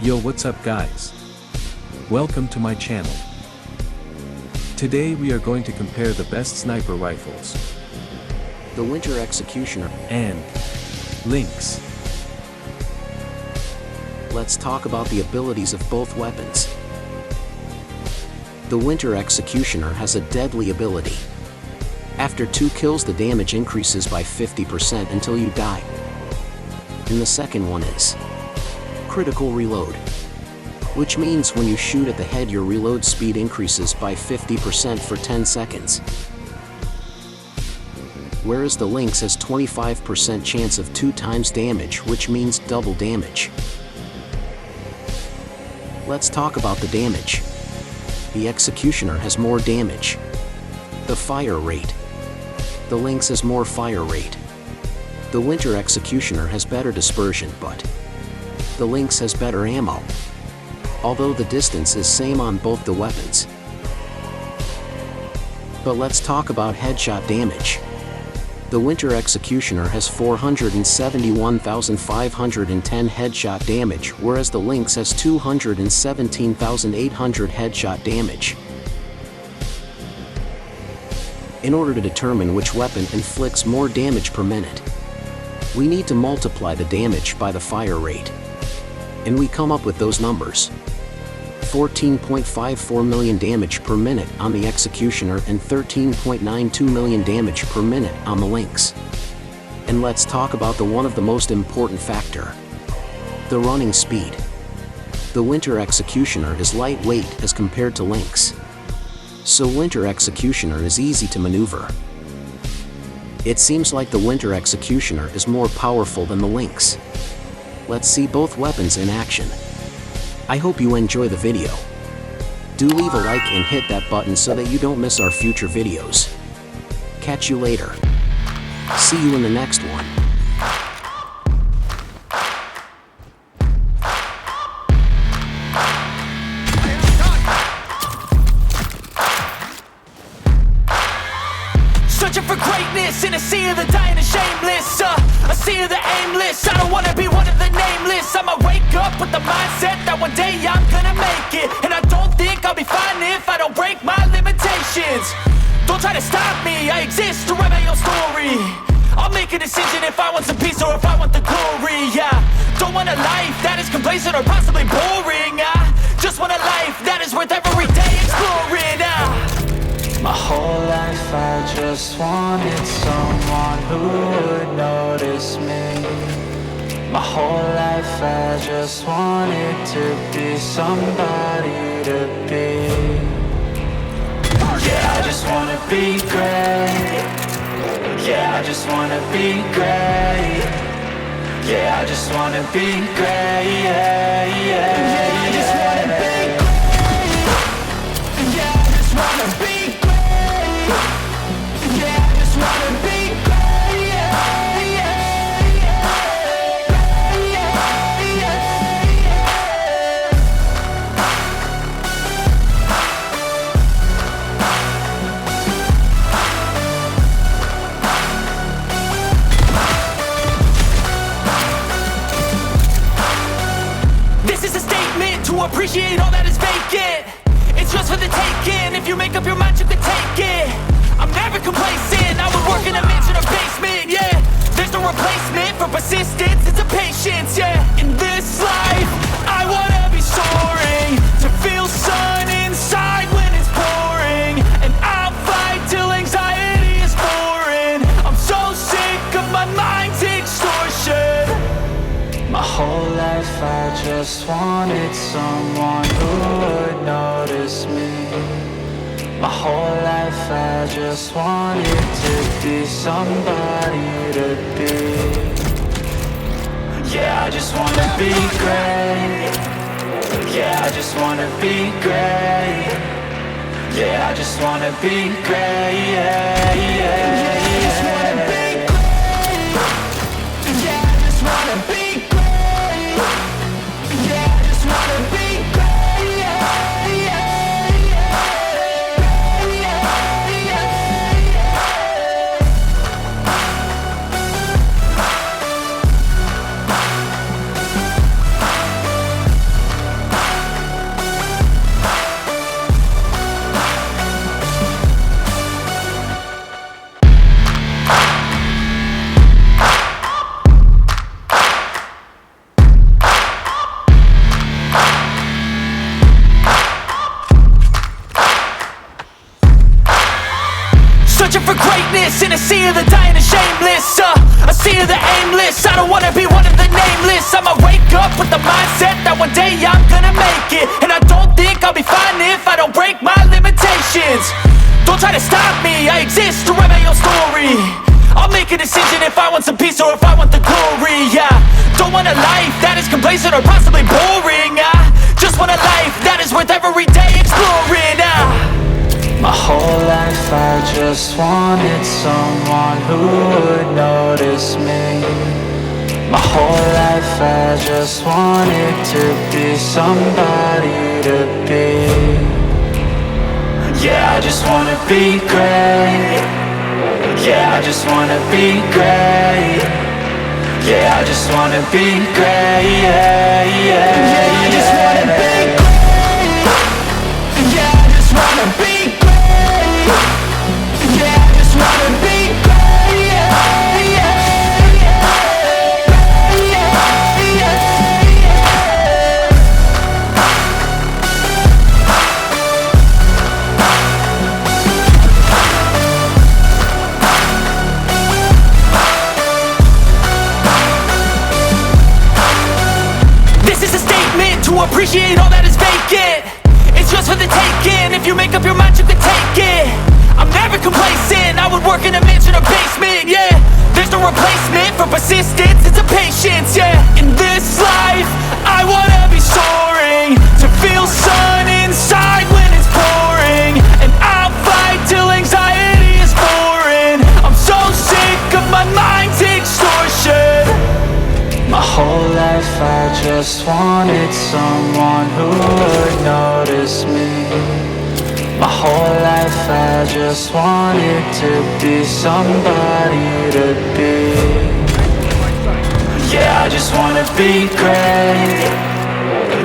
Yo, what's up guys? Welcome to my channel. Today we are going to compare the best sniper rifles, the Winter Executioner, and Lynx. Let's talk about the abilities of both weapons. The Winter Executioner has a deadly ability. After 2 kills, the damage increases by 50% until you die. And the second one is critical reload, which means when you shoot at the head, your reload speed increases by 50% for 10 seconds. Whereas the Lynx has 25% chance of 2 times damage, which means double damage. Let's talk about the damage. The Executioner has more damage. The fire rate. The Lynx has more fire rate. The Winter Executioner has better dispersion, but the Lynx has better ammo, although the distance is same on both the weapons. But let's talk about headshot damage. The Winter Executioner has 471,510 headshot damage, whereas the Lynx has 217,800 headshot damage. In order to determine which weapon inflicts more damage per minute, we need to multiply the damage by the fire rate. And we come up with those numbers. 14.54 million damage per minute on the Executioner and 13.92 million damage per minute on the Lynx. And let's talk about one of the most important factor, the running speed. The Winter Executioner is lightweight as compared to Lynx, so Winter Executioner is easy to maneuver. It seems like the Winter Executioner is more powerful than the Lynx. Let's see both weapons in action. I hope you enjoy the video. Do leave a like and hit that button so that you don't miss our future videos. Catch you later. See you in the next one. Searching for greatness in a sea of the dying and shameless, a sea of the aimless. I don't wanna be one of the nameless. I'ma wake up with the mindset that one day I'm gonna make it, and I don't think I'll be fine if I don't break my limitations. Don't try to stop me, I exist to write my own story. I'll make a decision if I want some peace or if I want the glory. Don't want a life that is complacent or possibly boring. I just want a life that is worth every day exploring. My whole life I just wanted someone who would notice me. My whole life I just wanted to be somebody to be. Yeah, I just wanna be great. Yeah, I just wanna be great. Yeah, I just wanna be great. Yeah, I just wanna be great. Yeah, I just wanna be great. Appreciate all that is vacant. It's just for the taking. If you make up your mind, you can take it. I'm never complacent. I would work in a mansion or basement. Yeah, there's no replacement for persistence. It's a patience. Yeah, in this life, I wanna be soaring, to feel sun inside when it's pouring, and I'll fight till anxiety is foreign. I'm so sick of my mind's extortion. My whole life I just wanted someone who would notice me. My whole life I just wanted to be somebody to be. Yeah, I just wanna be great. Yeah, I just wanna be great. Yeah, I just wanna be great. Yeah, I just wanna be great. Yeah, I just wanna be great. sea of the dying and shameless, a sea of the aimless. I don't wanna be one of the nameless. I'ma wake up with the mindset that one day I'm gonna make it. And I don't think I'll be fine if I don't break my limitations. Don't try to stop me, I exist to write my own story. I'll make a decision if I want some peace or if I want the glory. Yeah, don't want a life that is complacent or possibly boring. I just want a life that is worth every day exploring. My whole life I just wanted someone who would notice me. My whole life I just wanted to be somebody to be. Yeah, I just wanna be great. Yeah, I just wanna be great. Yeah, I just wanna be great. Yeah, yeah, yeah, I just wanna be great. Yeah, I just wanna be great. Yeah, I just wanna be great. Yeah, yeah, yeah, yeah, yeah, yeah. This is a statement to appreciate all that is vacant. It's yours for the taking. If you make up your mind, you can take it. I'm never complacent. I would work in a mansion or basement. Yeah, there's no replacement for persistence. It's a patience. Yeah, in this life, I wanna be soaring, to feel sun inside when it's pouring. And I'll fight till anxiety is foreign. I'm so sick of my mind's extortion. My whole life I just wanted someone who would notice me. My whole life I just wanted to be somebody to be. Yeah, I just wanna be great.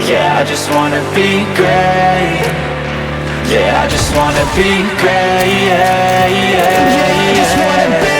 Yeah, I just wanna be great. Yeah, I just wanna be great. Yeah, yeah, yeah, I just wanna be